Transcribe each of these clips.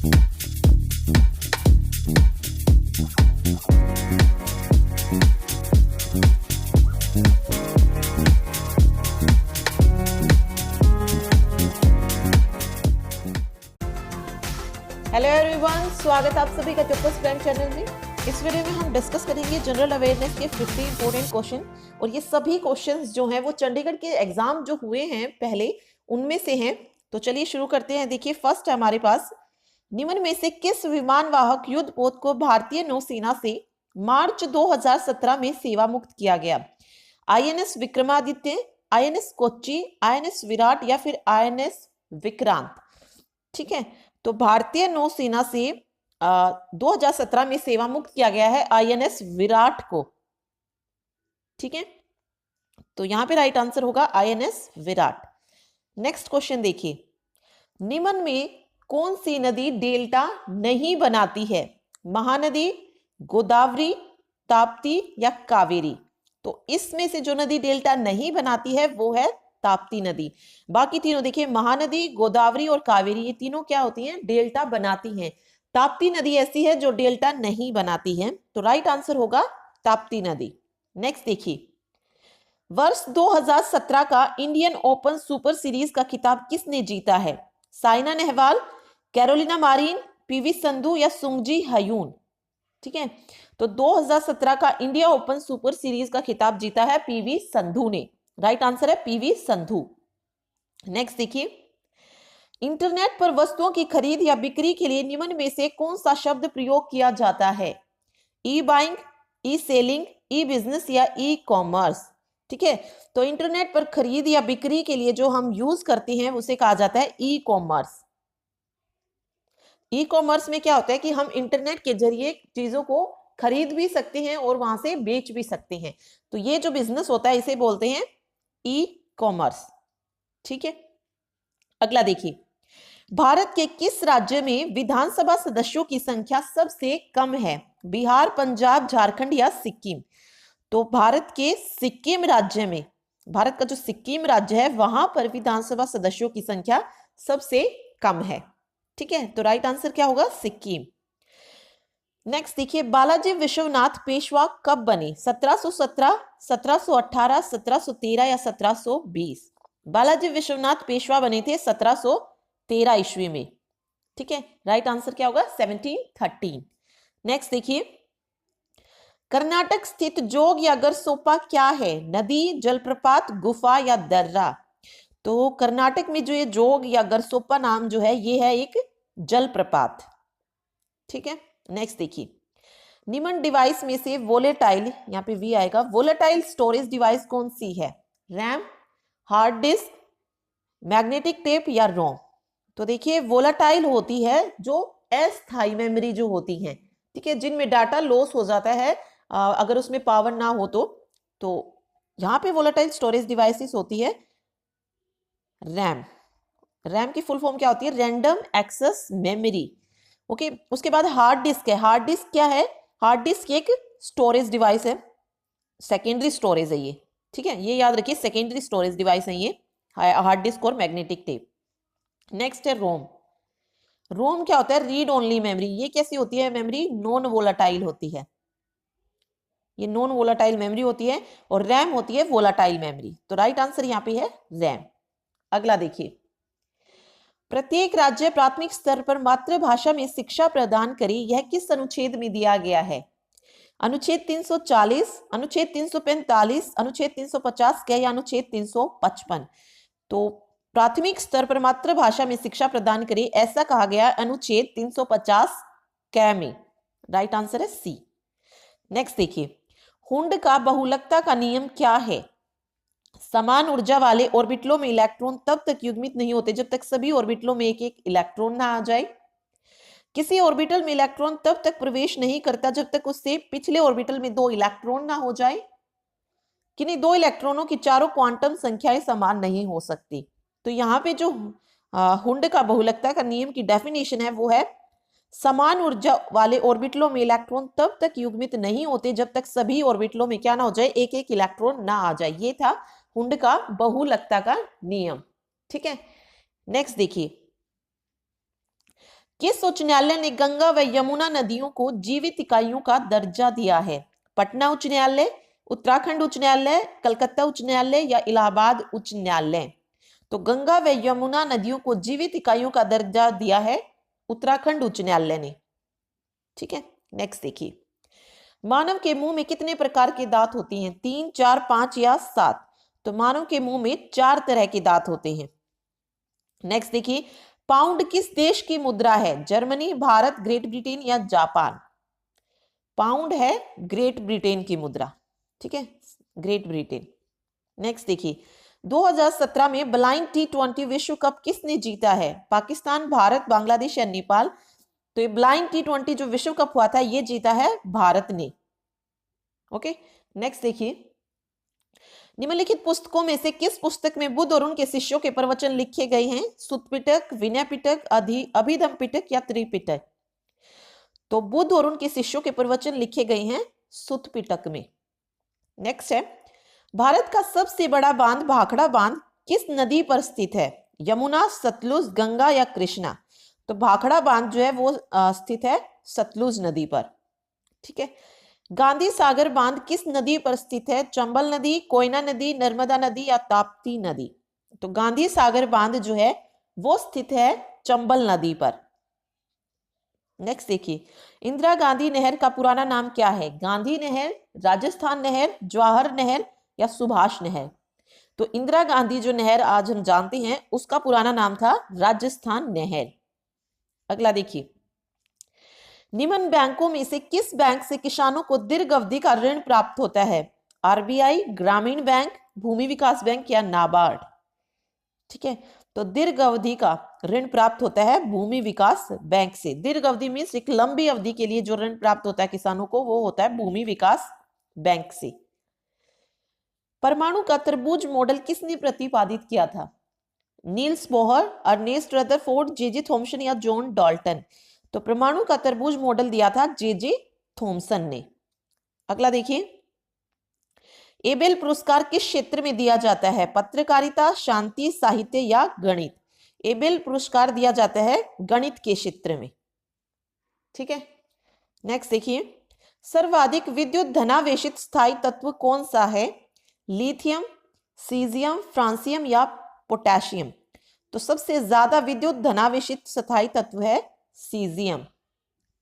Hello everyone, स्वागत है आप सभी का चौकस ब्रांड चैनल में। इस वीडियो में हम डिस्कस करेंगे जनरल अवेयरनेस के 50 इंपॉर्टेंट क्वेश्चन, और ये सभी क्वेश्चंस जो हैं वो चंडीगढ़ के एग्जाम जो हुए हैं पहले उनमें से हैं। तो चलिए शुरू करते हैं। देखिए, फर्स्ट है हमारे पास, निम्न में से किस विमान वाहक युद्धपोत को भारतीय नौसेना से मार्च 2017 में सेवा मुक्त किया गया? INS Vikramaditya, INS Kochi, INS Virat या फिर INS विक्रांत? ठीक है, तो भारतीय नौसेना से 2017 में सेवा मुक्त किया गया है INS विराट को। ठीक है, तो यहां पे राइट आंसर होगा INS विराट। नेक्स्ट क्वेश्चन देखिए, निम्न में कौन सी नदी डेल्टा नहीं बनाती है? महानदी, गोदावरी, ताप्ती या कावेरी? तो इसमें से जो नदी डेल्टा नहीं बनाती है वो है ताप्ती नदी। बाकी तीनों देखिए, महानदी, गोदावरी और कावेरी, ये तीनों क्या होती हैं? डेल्टा बनाती हैं। ताप्ती नदी ऐसी है जो डेल्टा नहीं बनाती है, तो राइट आंसर होगा ताप्ती नदी। नेक्स्ट देखिए, वर्ष 2017 का इंडियन ओपन सुपर सीरीज का खिताब किसने जीता है? Saina Nehwal, Carolina Marin, PV Sandhu या सुंगजी हयून? ठीक है, तो 2017 का इंडिया ओपन सुपर सीरीज का खिताब जीता है PV संधू ने। राइट आंसर है PV संधू। नेक्स्ट देखिए, इंटरनेट पर वस्तुओं की खरीद या बिक्री के लिए निम्न में से कौन सा शब्द प्रयोग किया जाता है? ई बाइंग, ई सेलिंग, ई बिजनेस या ई कॉमर्स? ठीक है, तो इंटरनेट पर खरीद या बिक्री के लिए जो हम यूज करते हैं उसे कहा जाता है ई कॉमर्स। ई कॉमर्स में क्या होता है कि हम इंटरनेट के जरिए चीजों को खरीद भी सकते हैं और वहां से बेच भी सकते हैं, तो ये जो बिजनेस होता है इसे बोलते हैं ई कॉमर्स। ठीक है, अगला देखिए, भारत के किस राज्य में विधानसभा सदस्यों की संख्या सबसे कम है? बिहार, पंजाब, झारखंड या सिक्किम? तो भारत के सिक्किम राज्य में, भारत का जो सिक्किम राज्य है वहां पर विधानसभा सदस्यों की संख्या सबसे कम है। ठीक है, तो राइट आंसर क्या होगा? सिक्किम। नेक्स्ट देखिए, बालाजी विश्वनाथ पेशवा कब बने? 1717, 1718, 1713 या 1720? बालाजी विश्वनाथ पेशवा बने थे 1713 ईस्वी में। ठीक है, राइट आंसर क्या होगा? 1713। नेक्स्ट देखिए, कर्नाटक स्थित जोग या गरसोपा क्या है? नदी, जलप्रपात, गुफा या दर्रा? तो कर्नाटक में जो ये जोग या गरसोपा नाम जो है ये है एक जलप्रपात। ठीक है, नेक्स्ट देखिए, निम्न डिवाइस में से वोलेटाइल, यहाँ पे V आएगा, वोलेटाइल स्टोरेज डिवाइस कौन सी है? RAM, hard disk, magnetic tape या रोम? तो देखिए, वोलेटाइल होती है जो अस्थायी मेमोरी जो होती है, ठीक है, जिनमें डाटा लॉस हो जाता है अगर उसमें पावर ना हो तो यहाँ पे वोलेटाइल स्टोरेज डिवाइसेस होती है रैम। रैम की फुल फॉर्म क्या होती है? Random access memory. ओके, उसके बाद हार्ड डिस्क है। हार्ड डिस्क क्या है? हार्ड डिस्क एक स्टोरेज डिवाइस है, सेकेंडरी स्टोरेज है ये। ठीक है, ये याद रखिए, सेकेंडरी स्टोरेज डिवाइस है ये, हार्ड डिस्क और मैग्नेटिक टेप। नेक्स्ट है रोम। रोम क्या होता है? Read only memory. ये कैसी होती है मेमोरी? नॉन वोलाटाइल होती है, ये नॉन वोलाटाइल मेमोरी होती है, और रैम होती है वोलाटाइल मेमोरी। तो राइट आंसर यहाँ पे है रैम। अगला देखिए, प्रत्येक राज्य प्राथमिक स्तर पर मातृभाषा में शिक्षा प्रदान करे, यह किस अनुच्छेद में दिया गया है? अनुच्छेद 340, अनुच्छेद 345, अनुच्छेद 350 के या अनुच्छेद 355? तो प्राथमिक स्तर पर मातृभाषा में शिक्षा प्रदान करे ऐसा कहा गया अनुच्छेद 350 क में। राइट आंसर है सी। नेक्स्ट देखिए, हुंड का बहुलकता का नियम क्या है? समान ऊर्जा वाले ऑर्बिटलों में इलेक्ट्रॉन तब तक युग्मित नहीं होते जब तक सभी ऑर्बिटलों में एक एक इलेक्ट्रॉन ना आ जाए। किसी ऑर्बिटल में इलेक्ट्रॉन तब तक प्रवेश नहीं करता जब तक उससे पिछले ऑर्बिटल में 2 इलेक्ट्रॉन ना हो जाए। किन्हीं 2 इलेक्ट्रॉनों की चारों क्वांटम संख्याएं समान नहीं हो सकती। तो यहाँ पे जो हुंड का बहुलकता का नियम की डेफिनेशन है वो है, समान ऊर्जा वाले ऑर्बिटलों में इलेक्ट्रॉन तब तक युग्मित नहीं होते जब तक सभी ऑर्बिटलों में क्या ना हो जाए, एक एक इलेक्ट्रॉन ना आ जाए। ये था हुंड का बहुलकता का नियम। ठीक है, नेक्स्ट देखिए, किस उच्च न्यायालय ने गंगा व यमुना नदियों को जीवित इकाइयों का दर्जा दिया है? पटना उच्च न्यायालय, उत्तराखंड उच्च न्यायालय, कलकत्ता उच्च न्यायालय या इलाहाबाद उच्च न्यायालय? तो गंगा व यमुना नदियों को जीवित इकाइयों का दर्जा दिया है उत्तराखंड उच्च न्यायालय ने। ठीक है, नेक्स्ट देखिए, मानव के मुंह में कितने प्रकार के दांत होते हैं? 3, 4, 5 या 7? तो मानव के मुंह में 4 तरह के दांत होते हैं। नेक्स्ट देखिए, पाउंड किस देश की मुद्रा है? जर्मनी, भारत, ग्रेट ब्रिटेन या जापान? पाउंड है ग्रेट ब्रिटेन की मुद्रा। ठीक है, ग्रेट ब्रिटेन। नेक्स्ट देखिए, 2017 में ब्लाइंड T20 विश्व कप किसने जीता है? पाकिस्तान, भारत, बांग्लादेश या नेपाल? तो ये ब्लाइंड T20 जो विश्व कप हुआ था ये जीता है भारत ने। ओके, नेक्स्ट देखिए, निम्नलिखित पुस्तकों में से किस पुस्तक में बुद्ध और उनके शिष्यों के प्रवचन लिखे गए हैं? सुत्त पिटक, विनय पिटक, अभिधम पिटक या त्रिपिटक? तो बुद्ध और उनके शिष्यों के प्रवचन लिखे गए हैं सुत्त पिटक में। नेक्स्ट है, भारत का सबसे बड़ा बांध भाखड़ा बांध किस नदी पर स्थित है? यमुना, सतलुज, गंगा या कृष्णा? तो भाखड़ा बांध जो है वो स्थित है सतलुज नदी पर। ठीक है, गांधी सागर बांध किस नदी पर स्थित है? चंबल नदी, कोयना नदी, नर्मदा नदी या ताप्ती नदी? तो गांधी सागर बांध जो है वो स्थित है चंबल नदी पर। नेक्स्ट देखिए, इंदिरा गांधी नहर का पुराना नाम क्या है? गांधी नहर, राजस्थान नहर, जवाहर नहर या सुभाष नहर? तो इंदिरा गांधी जो नहर आज हम जानते हैं उसका पुराना नाम था राजस्थान नहर। अगला देखिए, निम्न बैंकों में से किस बैंक से किसानों को दीर्घ अवधि का ऋण प्राप्त होता है? आरबीआई, ग्रामीण बैंक, भूमि विकास बैंक या नाबार्ड? ठीक है, तो दीर्घ अवधि का ऋण प्राप्त होता है भूमि विकास बैंक से। दीर्घ अवधि मीन्स एक लंबी अवधि के लिए जो ऋण प्राप्त होता है किसानों को वो होता है भूमि विकास बैंक से। परमाणु का तरबूज मॉडल किसने प्रतिपादित किया था? Niels Bohr, Ernest Rutherford, JJ Thomson या जॉन डाल्टन? तो परमाणु का तरबूज मॉडल दिया था जेजे थॉमसन ने। अगला देखिए, एबेल पुरस्कार किस क्षेत्र में दिया जाता है? पत्रकारिता, शांति, साहित्य या गणित? एबेल पुरस्कार दिया जाता है गणित के क्षेत्र में। ठीक है, नेक्स्ट देखिए, सर्वाधिक विद्युत धनावेशित स्थायी तत्व कौन सा है? लिथियम, सीजियम, फ्रांसियम या पोटेशियम? तो सबसे ज्यादा विद्युत धनावेशित स्थायी तत्व है सीजियम।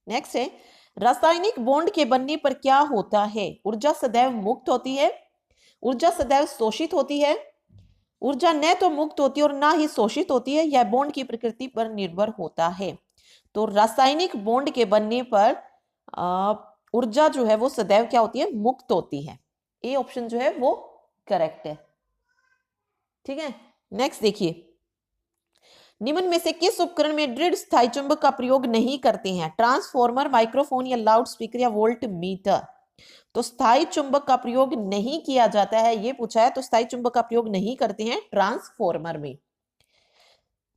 नेक्स्ट है, रासायनिक बॉन्ड के बनने पर क्या होता है? ऊर्जा सदैव मुक्त होती है, ऊर्जा सदैव शोषित होती है, ऊर्जा न तो मुक्त होती है और ना ही शोषित होती है, यह बॉन्ड की प्रकृति पर निर्भर होता है। तो रासायनिक बॉन्ड के बनने पर ऊर्जा जो है वो सदैव क्या होती है? मुक्त होती है। ए ऑप्शन जो है वो करेक्ट है। ठीक है, नेक्स्ट देखिए, निम्न में से किस उपकरण में दृढ़ स्थायी चुंबक का प्रयोग नहीं करते हैं? ट्रांसफॉर्मर, माइक्रोफोन या लाउड स्पीकर या वोल्ट मीटर? तो स्थायी चुंबक का प्रयोग नहीं किया जाता है ये पूछा है, तो स्थायी चुंबक का प्रयोग नहीं करते हैं ट्रांसफॉर्मर में।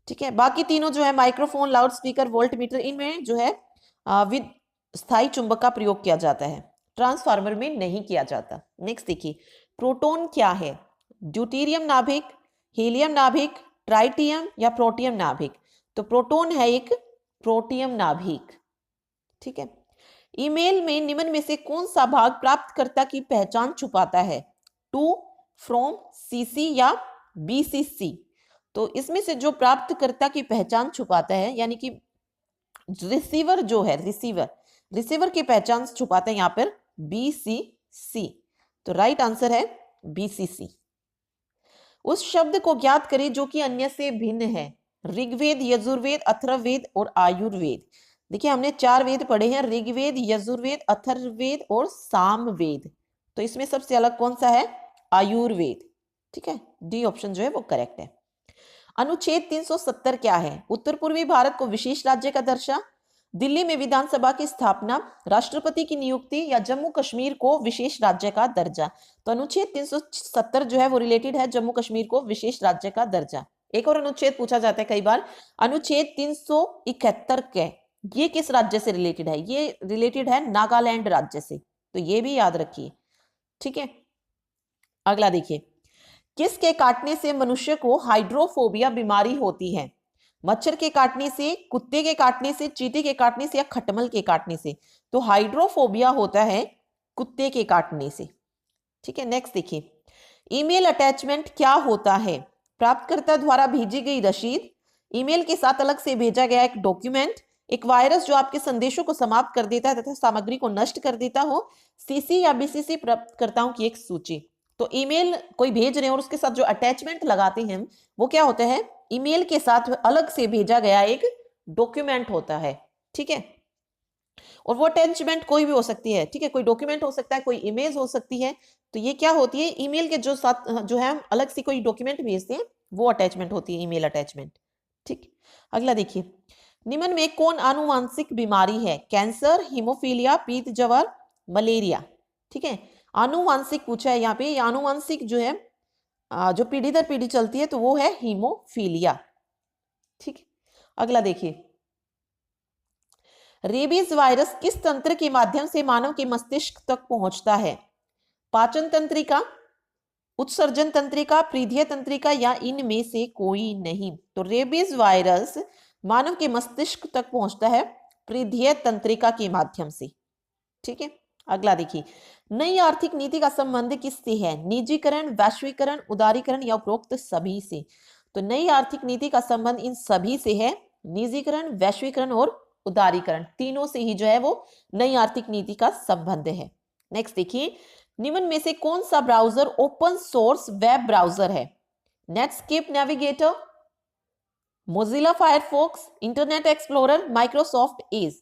ठीक है, बाकी तीनों जो है microphone, loud speaker, volt meter, इनमें जो है विद स्थायी चुंबक का प्रयोग किया जाता है, ट्रांसफार्मर में नहीं किया जाता। नेक्स्ट देखिए, प्रोटॉन क्या है? ड्यूटेरियम नाभिक, हीलियम नाभिक, ट्राइटियम या प्रोटियम नाभिक? तो प्रोटॉन है एक प्रोटियम नाभिक। ठीक है, ईमेल में निम्न में से कौन सा भाग प्राप्तकर्ता की पहचान छुपाता है? टू, फ्रॉम, सीसी या बीसीसी? तो इसमें से जो प्राप्तकर्ता की पहचान छुपाता है यानी कि रिसीवर जो है, रिसीवर की पहचान छुपाता है यहाँ पर बीसीसी। तो राइट आंसर है बीसीसी। उस शब्द को ज्ञात करें जो कि अन्य से भिन्न है। ऋग्वेद, यजुर्वेद, अथर्ववेद और आयुर्वेद। देखिए हमने 4 वेद पढ़े हैं, ऋग्वेद, यजुर्वेद, अथर्ववेद और सामवेद। तो इसमें सबसे अलग कौन सा है? आयुर्वेद। ठीक है, डी ऑप्शन जो है वो करेक्ट है। अनुच्छेद 370 क्या है? उत्तर पूर्वी भारत को विशेष राज्य का दर्जा, दिल्ली में विधानसभा की स्थापना, राष्ट्रपति की नियुक्ति या जम्मू कश्मीर को विशेष राज्य का दर्जा? तो अनुच्छेद 370 जो है वो रिलेटेड है जम्मू कश्मीर को विशेष राज्य का दर्जा। एक और अनुच्छेद पूछा जाता है कई बार, अनुच्छेद 371 के ये किस राज्य से रिलेटेड है? ये रिलेटेड है नागालैंड राज्य से, तो ये भी याद रखिए। ठीक है, अगला देखिए, किसके काटने से मनुष्य को हाइड्रोफोबिया बीमारी होती है? मच्छर के काटने से, कुत्ते के काटने से, चींटी के काटने से या खटमल के काटने से? तो हाइड्रोफोबिया होता है कुत्ते के काटने से। ठीक है, नेक्स्ट देखिए, ईमेल अटैचमेंट क्या होता है? प्राप्तकर्ता द्वारा भेजी गई रसीद, ईमेल के साथ अलग से भेजा गया एक डॉक्यूमेंट, एक वायरस जो आपके संदेशों को समाप्त कर देता है तथा सामग्री को नष्ट कर देता हो, सीसी या बीसीसी प्राप्तकर्ताओं की एक सूची। तो ईमेल कोई भेज रहे हैं और उसके साथ जो अटैचमेंट लगाते हैं वो क्या होता है? ईमेल के साथ अलग से भेजा गया एक डॉक्यूमेंट होता है। ठीक है, और वो अटैचमेंट कोई भी हो सकती है। ठीक है, कोई डॉक्यूमेंट हो सकता है, कोई इमेज हो सकती है। तो ये क्या होती है? ईमेल के जो साथ जो है हम अलग से कोई डॉक्यूमेंट भेजते हैं वो अटैचमेंट होती है, ईमेल अटैचमेंट। ठीक, अगला देखिए, निम्न में कौन आनुवांशिक बीमारी है? कैंसर, हीमोफीलिया, पीत ज्वर, मलेरिया। ठीक है, आनुवांशिक पूछा है यहाँ पे। ये आनुवांशिक जो है जो पीढ़ी दर पीढ़ी चलती है तो वो है हीमोफीलिया। ठीक, अगला देखिए, रेबीज वायरस किस तंत्र के माध्यम से मानव के मस्तिष्क तक पहुंचता है? पाचन तंत्रिका, उत्सर्जन तंत्रिका, प्रीधीय तंत्रिका या इनमें से कोई नहीं? तो रेबीज वायरस मानव के मस्तिष्क तक पहुंचता है प्रीधीय तंत्रिका के माध्यम से। ठीक है, अगला देखिए, नई आर्थिक नीति का संबंध किससे है? निजीकरण, वैश्वीकरण, उदारीकरण या उपरोक्त सभी से? तो नई आर्थिक नीति का संबंध इन सभी से है, निजीकरण, वैश्वीकरण और उदारीकरण, तीनों से ही जो है वो नई आर्थिक नीति का संबंध है। नेक्स्ट देखिए, निम्न में से कौन सा browser open source web browser है? Netscape Navigator, Mozilla Firefox, Internet Explorer, Microsoft Edge.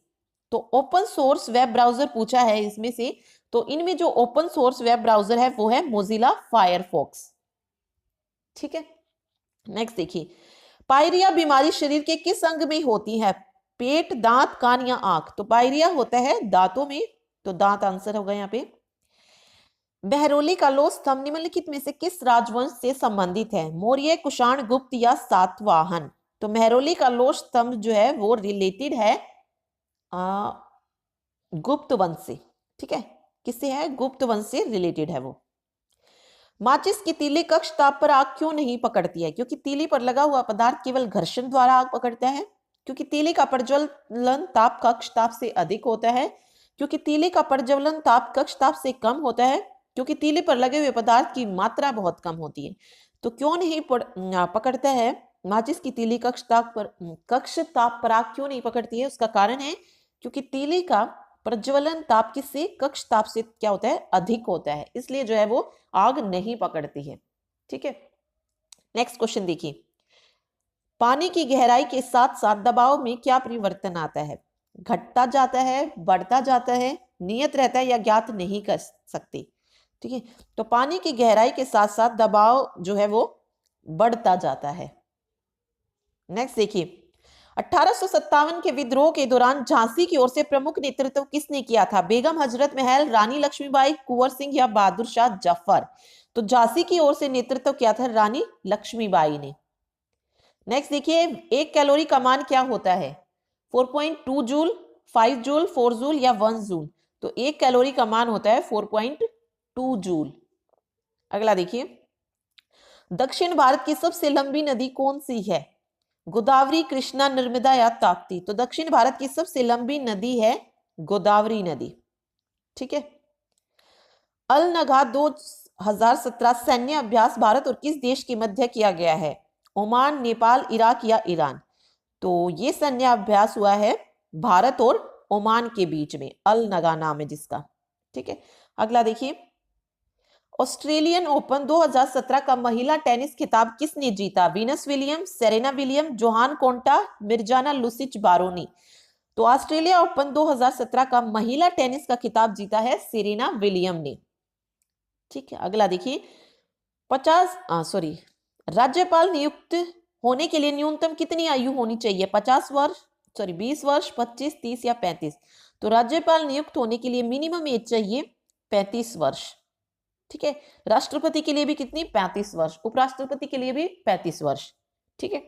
तो ओपन सोर्स वेब ब्राउजर पूछा है इसमें से, तो इनमें जो ओपन सोर्स वेब ब्राउजर है वो है मोजिला फायरफॉक्स। ठीक है, नेक्स्ट देखिए, पायरिया बीमारी शरीर के किस अंग में होती है? पेट, दांत, कान या आंख? तो पायरिया होता है दांतों में, तो दांत आंसर होगा यहाँ पे। बहरौली का लोह स्तंभ निम्नलिखित में से किस राजवंश से संबंधित है? मौर्य, कुषाण, गुप्त या सातवाहन? तो मेहरौली का लोह स्तंभ जो है वो रिलेटेड है गुप्त वंश से। ठीक है, किससे है? गुप्त वंश से रिलेटेड है वो। माचिस की तीली कक्ष ताप पर आग क्यों नहीं पकड़ती है? क्योंकि तीली पर लगा हुआ पदार्थ केवल घर्षण द्वारा आग पकड़ता है। क्योंकि तीली का प्रज्वलन ताप कक्ष ताप से अधिक होता है। क्योंकि तीली का प्रज्वलन ताप कक्ष ताप से कम होता है। क्योंकि तीली पर लगे हुए पदार्थ की मात्रा बहुत कम होती है। तो क्यों नहीं पकड़ता है माचिस की तीली कक्ष ताप पर आग क्यों नहीं पकड़ती है? उसका कारण है क्योंकि तीली का प्रज्वलन ताप किससे? कक्ष ताप से क्या होता है? अधिक होता है, इसलिए जो है वो आग नहीं पकड़ती है। ठीक है, नेक्स्ट क्वेश्चन देखिए, पानी की गहराई के साथ साथ दबाव में क्या परिवर्तन आता है? घटता जाता है, बढ़ता जाता है, नियत रहता है या ज्ञात नहीं कर सकते? ठीक है, तो पानी की गहराई के साथ साथ दबाव जो है वो बढ़ता जाता है। नेक्स्ट देखिए, 1857 के विद्रोह के दौरान झांसी की ओर से प्रमुख नेतृत्व किसने किया था? बेगम हजरत महल, रानी लक्ष्मीबाई, कुंवर सिंह या बहादुर शाह जफर? तो झांसी की ओर से नेतृत्व किया था रानी लक्ष्मीबाई ने। नेक्स्ट देखिए, 1 कैलोरी का मान क्या होता है? 4.2 जूल, 5 जूल, 4 जूल या 1 जूल? तो 1 कैलोरी का मान होता है 4.2 जूल। अगला देखिए, दक्षिण भारत की सबसे लंबी नदी कौन सी है? गोदावरी, कृष्णा, नर्मदा या ताप्ती? तो दक्षिण भारत की सबसे लंबी नदी है गोदावरी नदी। ठीक है, अल नगा 2017 सैन्य अभ्यास भारत और किस देश के मध्य किया गया है? ओमान, नेपाल, इराक या ईरान? तो ये सैन्य अभ्यास हुआ है भारत और ओमान के बीच में, अल नगा नाम है जिसका। ठीक है, अगला देखिए, ऑस्ट्रेलियन ओपन 2017 का महिला टेनिस खिताब किसने जीता? Venus Williams, Serena Williams, Johanna Konta, Mirjana Lucic Baroni? तो ऑस्ट्रेलिया ओपन 2017 का महिला टेनिस का खिताब जीता है सेरेना विलियम ने। ठीक है, अगला देखिए, राज्यपाल नियुक्त होने के लिए न्यूनतम कितनी आयु होनी चाहिए? 20 वर्ष, 25, 30 या 35? तो राज्यपाल नियुक्त होने के लिए मिनिमम एज चाहिए 35 वर्ष। ठीक है, राष्ट्रपति के लिए भी कितनी? 35 वर्ष। उपराष्ट्रपति के लिए भी 35 वर्ष। ठीक है,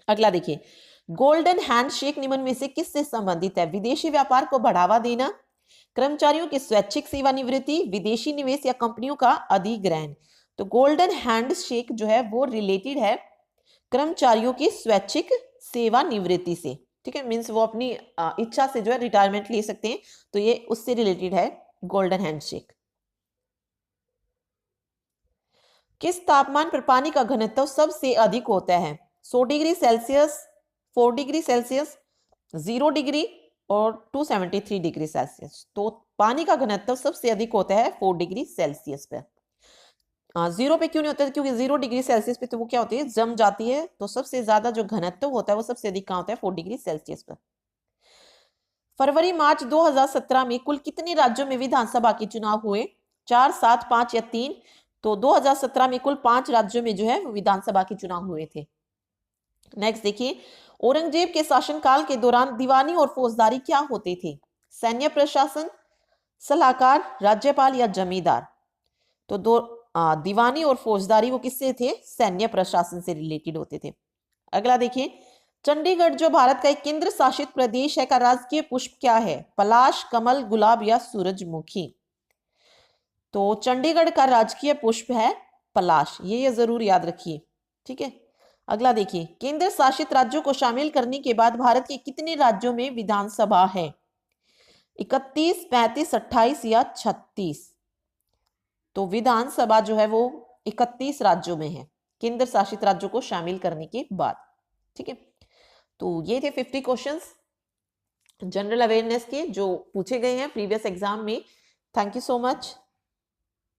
अगला देखिए, गोल्डन हैंडशेक निम्न में से किससे संबंधित है? विदेशी व्यापार को बढ़ावा देना, कर्मचारियों की स्वैच्छिक सेवानिवृत्ति, विदेशी निवेश या कंपनियों का अधिग्रहण? तो गोल्डन हैंडशेक जो है वो रिलेटेड है कर्मचारियों की स्वैच्छिक सेवानिवृत्ति से, ठीक है, मीन्स वो अपनी इच्छा से जो है रिटायरमेंट ले सकते हैं, तो ये उससे रिलेटेड है गोल्डन हैंडशेक। किस तापमान पर पानी का घनत्व सबसे अधिक होता है? 100 degree Celsius, 4 degree Celsius, 0 degree और 273 डिग्री सेल्सियस। तो पानी का घनत्व सबसे अधिक होता है 4 डिग्री सेल्सियस पे। 0 पे क्यों नहीं होता है? क्योंकि 0 डिग्री सेल्सियस पे तो वो क्या होती है, जम जाती है। तो सबसे ज्यादा जो घनत्व होता है वो सबसे अधिक कहाँ होता है? 4 डिग्री सेल्सियस पर। फरवरी मार्च 2017 में कुल कितने राज्यों में विधानसभा के चुनाव हुए? 4, 7, 5 या 3? तो 2017 में कुल 5 राज्यों में जो है विधानसभा के चुनाव हुए थे। नेक्स्ट देखिए, औरंगजेब के शासनकाल के दौरान दीवानी और फौजदारी क्या होते थे? सैन्य प्रशासन, सलाहकार, राज्यपाल या जमींदार? तो दीवानी और फौजदारी वो किससे थे? सैन्य प्रशासन से रिलेटेड होते थे। अगला देखिए, चंडीगढ़ जो भारत का एक केंद्र शासित प्रदेश है का राजकीय पुष्प क्या है? पलाश, कमल, गुलाब या सूरजमुखी? तो चंडीगढ़ का राजकीय पुष्प है पलाश, ये जरूर याद रखिए, ठीक है। अगला देखिए, केंद्र शासित राज्यों को शामिल करने के बाद भारत के कितने राज्यों में विधानसभा है? 31, 35, 28 या 36? तो विधानसभा जो है वो 31 राज्यों में है, केंद्र शासित राज्यों को शामिल करने के बाद, ठीक है। तो ये थे 50 क्वेश्चंस जनरल अवेयरनेस के जो पूछे गए हैं प्रीवियस एग्जाम में। Thank you so much.